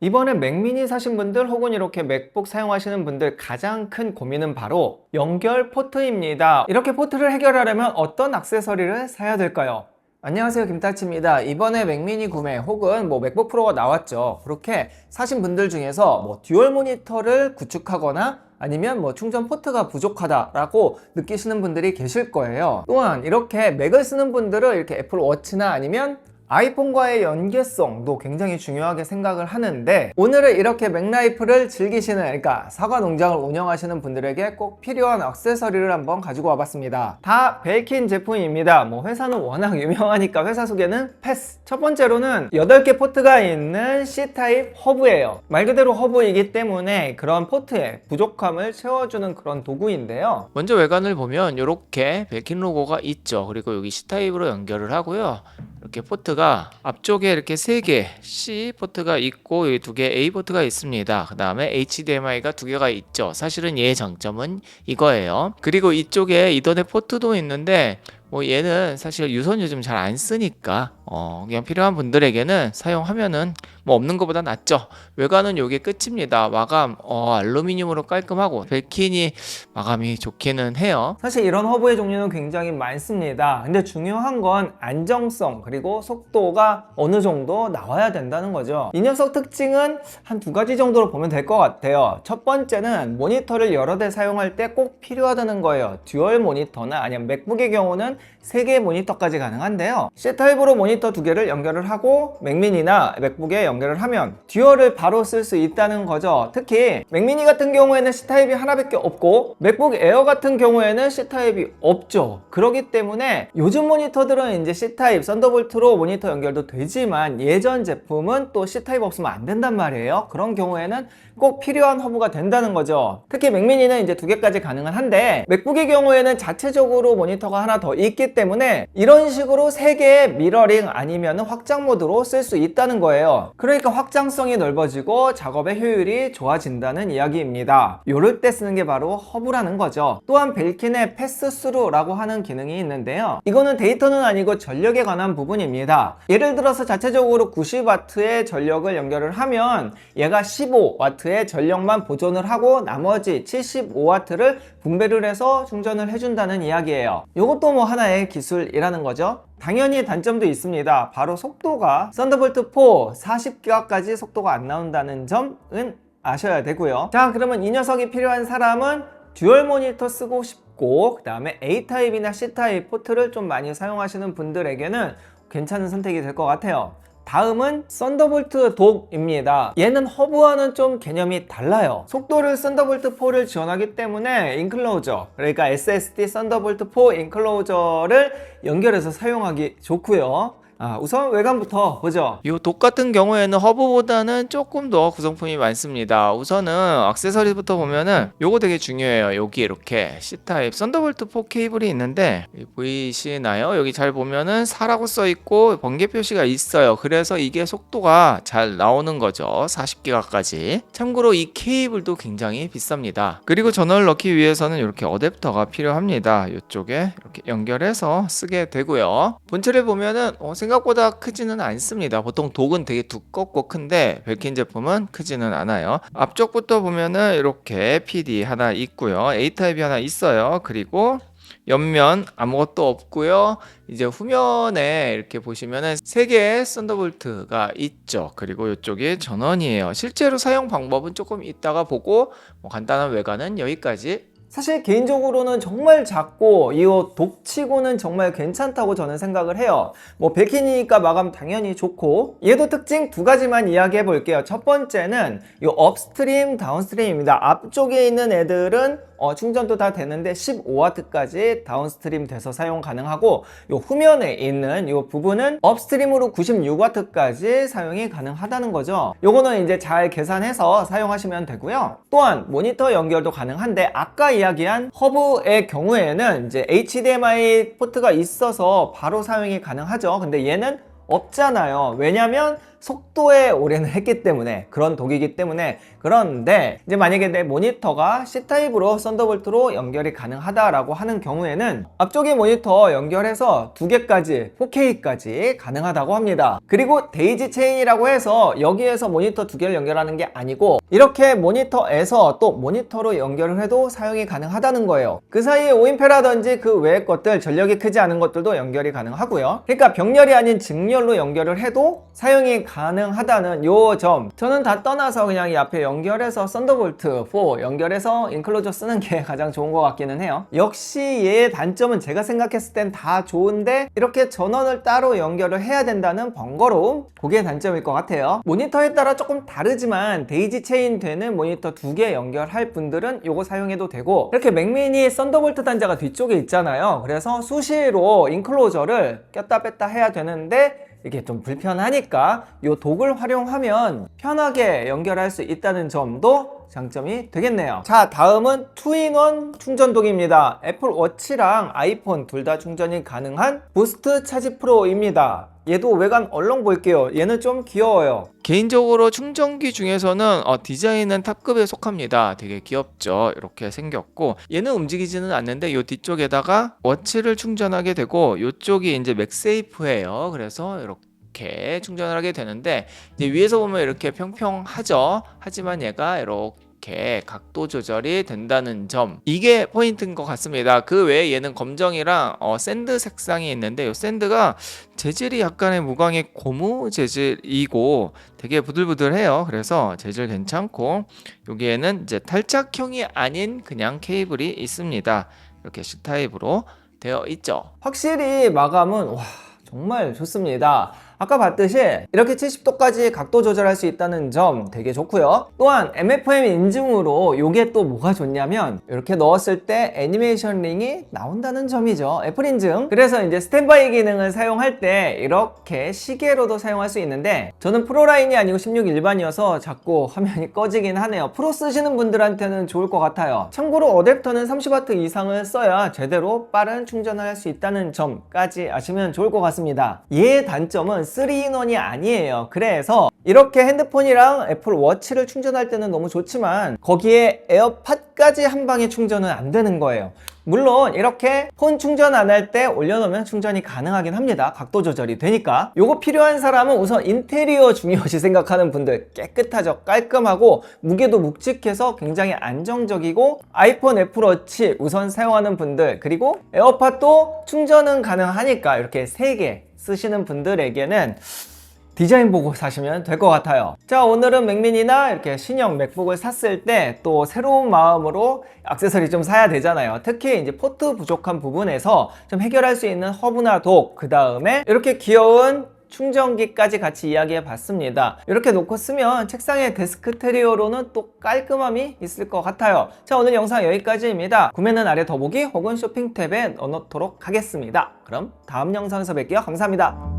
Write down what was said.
이번에 맥미니 사신 분들 혹은 이렇게 맥북 사용하시는 분들 가장 큰 고민은 바로 연결 포트입니다. 이렇게 포트를 해결하려면 어떤 액세서리를 사야 될까요? 안녕하세요, 김타치입니다. 이번에 맥미니 구매 혹은 맥북 프로가 나왔죠. 그렇게 사신 분들 중에서 듀얼 모니터를 구축하거나 아니면 충전 포트가 부족하다라고 느끼시는 분들이 계실 거예요. 또한 이렇게 맥을 쓰는 분들은 이렇게 애플 워치나 아니면 아이폰과의 연계성도 굉장히 중요하게 생각을 하는데, 오늘은 이렇게 맥라이프를 즐기시는, 그러니까 사과 농장을 운영하시는 분들에게 꼭 필요한 액세서리를 한번 가지고 와봤습니다. 다 벨킨 제품입니다. 회사는 워낙 유명하니까 회사 소개는 패스. 첫 번째로는 8개 포트가 있는 C타입 허브예요. 말 그대로 허브이기 때문에 그런 포트의 부족함을 채워주는 그런 도구인데요. 먼저 외관을 보면 이렇게 벨킨 로고가 있죠. 그리고 여기 C타입으로 연결을 하고요. 이렇게 포트가 앞쪽에 이렇게 3개 C 포트가 있고 여기 2개 A 포트가 있습니다. 그 다음에 HDMI가 2개가 있죠. 사실은 얘의 장점은 이거예요. 그리고 이쪽에 이더넷 포트도 있는데 얘는 사실 유선 요즘 잘 안 쓰니까 그냥 필요한 분들에게는 사용하면은 없는 것보다 낫죠. 외관은 요게 끝입니다. 마감 알루미늄으로 깔끔하고 벨킨이 마감이 좋기는 해요. 사실 이런 허브의 종류는 굉장히 많습니다. 근데 중요한 건 안정성 그리고 속도가 어느 정도 나와야 된다는 거죠. 이 녀석 특징은 한 2가지 정도로 보면 될 것 같아요. 첫 번째는 모니터를 여러 대 사용할 때 꼭 필요하다는 거예요. 듀얼 모니터나 아니면 맥북의 경우는 3개의 모니터까지 가능한데요. C타입으로 모니터 2개를 연결을 하고 맥미니나 맥북에 연결을 하면 듀얼을 바로 쓸 수 있다는 거죠. 특히 맥미니 같은 경우에는 C타입이 하나밖에 없고 맥북 에어 같은 경우에는 C타입이 없죠. 그렇기 때문에 요즘 모니터들은 이제 C타입 썬더볼트로 모니터 연결도 되지만 예전 제품은 또 C타입 없으면 안 된단 말이에요. 그런 경우에는 꼭 필요한 허브가 된다는 거죠. 특히 맥미니는 이제 2개까지 가능은 한데 맥북의 경우에는 자체적으로 모니터가 하나 더 있기 때문에 이런 식으로 3개의 미러링 아니면 확장 모드로 쓸 수 있다는 거예요. 그러니까 확장성이 넓어지고 작업의 효율이 좋아진다는 이야기입니다. 요럴 때 쓰는 게 바로 허브라는 거죠. 또한 벨킨의 패스스루라고 하는 기능이 있는데요. 이거는 데이터는 아니고 전력에 관한 부분입니다. 예를 들어서 자체적으로 90W의 전력을 연결을 하면 얘가 15W의 전력만 보존을 하고 나머지 75W를 분배를 해서 충전을 해준다는 이야기예요. 이것도 하나의 기술이라는 거죠. 당연히 단점도 있습니다. 바로 속도가 썬더볼트 4 40기가까지 속도가 안 나온다는 점은 아셔야 되고요. 자, 그러면 이 녀석이 필요한 사람은 듀얼 모니터 쓰고 싶고 그 다음에 A타입이나 C타입 포트를 좀 많이 사용하시는 분들에게는 괜찮은 선택이 될 것 같아요. 다음은 썬더볼트 독입니다. 얘는 허브와는 좀 개념이 달라요. 속도를 썬더볼트 4를 지원하기 때문에 인클로저, 그러니까 SSD 썬더볼트 4 인클로저를 연결해서 사용하기 좋고요. 우선 외관부터 보죠. 이 독 같은 경우에는 허브보다는 조금 더 구성품이 많습니다. 우선은 액세서리부터 보면은 요거 되게 중요해요. 여기 이렇게 C타입 썬더볼트 4 케이블이 있는데 보이시나요? 여기 잘 보면은 4라고 써 있고 번개 표시가 있어요. 그래서 이게 속도가 잘 나오는 거죠. 40기가까지. 참고로 이 케이블도 굉장히 비쌉니다. 그리고 전원을 넣기 위해서는 이렇게 어댑터가 필요합니다. 이쪽에 이렇게 연결해서 쓰게 되고요. 본체를 보면은 생각보다 크지는 않습니다. 보통 독은 되게 두껍고 큰데 벨킨 제품은 크지는 않아요. 앞쪽부터 보면은 이렇게 PD 하나 있고요. A타입이 하나 있어요. 그리고 옆면 아무것도 없고요. 이제 후면에 이렇게 보시면은 3개의 썬더볼트가 있죠. 그리고 이쪽이 전원이에요. 실제로 사용 방법은 조금 이따가 보고 간단한 외관은 여기까지. 사실 개인적으로는 정말 작고 이 독치고는 정말 괜찮다고 저는 생각을 해요. 벨킨이니까 마감 당연히 좋고, 얘도 특징 2가지만 이야기해 볼게요. 첫 번째는 이 업스트림, 다운스트림입니다. 앞쪽에 있는 애들은 충전도 다 되는데 15W까지 다운스트림 돼서 사용 가능하고, 이 후면에 있는 이 부분은 업스트림으로 96W까지 사용이 가능하다는 거죠. 요거는 이제 잘 계산해서 사용하시면 되고요. 또한 모니터 연결도 가능한데, 아까 이야기한 허브의 경우에는 이제 HDMI 포트가 있어서 바로 사용이 가능하죠. 근데 얘는 없잖아요. 왜냐면 속도에 올인을 했기 때문에 그런 독이기 때문에. 그런데 이제 만약에 내 모니터가 C타입으로 썬더볼트로 연결이 가능하다라고 하는 경우에는 앞쪽에 모니터 연결해서 2개까지 4K까지 가능하다고 합니다. 그리고 데이지 체인이라고 해서 여기에서 모니터 2개를 연결하는 게 아니고 이렇게 모니터에서 또 모니터로 연결을 해도 사용이 가능하다는 거예요. 그 사이에 오인패라든지 그 외의 것들, 전력이 크지 않은 것들도 연결이 가능하고요. 그러니까 병렬이 아닌 직렬로 연결을 해도 사용이 가능하다는 요 점, 저는 다 떠나서 그냥 이 앞에 연결해서 썬더볼트 4 연결해서 인클로저 쓰는 게 가장 좋은 것 같기는 해요. 역시 얘의 단점은 제가 생각했을 땐 다 좋은데 이렇게 전원을 따로 연결을 해야 된다는 번거로움, 그게 단점일 것 같아요. 모니터에 따라 조금 다르지만 데이지 체인 되는 모니터 2개 연결할 분들은 요거 사용해도 되고, 이렇게 맥미니 썬더볼트 단자가 뒤쪽에 있잖아요. 그래서 수시로 인클로저를 꼈다 뺐다 해야 되는데 이게 좀 불편하니까 요 독을 활용하면 편하게 연결할 수 있다는 점도 장점이 되겠네요. 자, 다음은 2인원 충전독입니다. 애플워치랑 아이폰 둘 다 충전이 가능한 부스트 차지 프로입니다. 얘도 외관 얼렁 볼게요. 얘는 좀 귀여워요. 개인적으로 충전기 중에서는 디자인은 탑급에 속합니다. 되게 귀엽죠. 이렇게 생겼고 얘는 움직이지는 않는데 이 뒤쪽에다가 워치를 충전하게 되고 이쪽이 이제 맥세이프예요. 그래서 이렇게 충전을 하게 되는데 이제 위에서 보면 이렇게 평평하죠. 하지만 얘가 이렇게 각도 조절이 된다는 점, 이게 포인트인 것 같습니다. 그 외에 얘는 검정이랑 샌드 색상이 있는데 이 샌드가 재질이 약간의 무광의 고무 재질이고 되게 부들부들해요. 그래서 재질 괜찮고 여기에는 이제 탈착형이 아닌 그냥 케이블이 있습니다. 이렇게 C타입으로 되어 있죠. 확실히 마감은 와 정말 좋습니다. 아까 봤듯이 이렇게 70도까지 각도 조절할 수 있다는 점 되게 좋고요. 또한 MFM 인증으로 이게 또 뭐가 좋냐면 이렇게 넣었을 때 애니메이션 링이 나온다는 점이죠. 애플 인증. 그래서 이제 스탠바이 기능을 사용할 때 이렇게 시계로도 사용할 수 있는데 저는 프로 라인이 아니고 16 일반이어서 자꾸 화면이 꺼지긴 하네요. 프로 쓰시는 분들한테는 좋을 것 같아요. 참고로 어댑터는 30W 이상을 써야 제대로 빠른 충전을 할 수 있다는 점까지 아시면 좋을 것 같습니다. 얘의 단점은 3인원이 아니에요. 그래서 이렇게 핸드폰이랑 애플 워치를 충전할 때는 너무 좋지만 거기에 에어팟까지 한 방에 충전은 안 되는 거예요. 물론 이렇게 폰 충전 안 할 때 올려놓으면 충전이 가능하긴 합니다. 각도 조절이 되니까. 요거 필요한 사람은 우선 인테리어 중요시 생각하는 분들, 깨끗하죠. 깔끔하고 무게도 묵직해서 굉장히 안정적이고 아이폰 애플워치 우선 사용하는 분들, 그리고 에어팟도 충전은 가능하니까 이렇게 3개 쓰시는 분들에게는 디자인 보고 사시면 될 것 같아요. 자, 오늘은 맥미니나 이렇게 신형 맥북을 샀을 때 또 새로운 마음으로 액세서리 좀 사야 되잖아요. 특히 이제 포트 부족한 부분에서 좀 해결할 수 있는 허브나 독, 그 다음에 이렇게 귀여운 충전기까지 같이 이야기해 봤습니다. 이렇게 놓고 쓰면 책상에 데스크 테리어로는 또 깔끔함이 있을 것 같아요. 자, 오늘 영상 여기까지입니다. 구매는 아래 더보기 혹은 쇼핑 탭에 넣어놓도록 하겠습니다. 그럼 다음 영상에서 뵐게요. 감사합니다.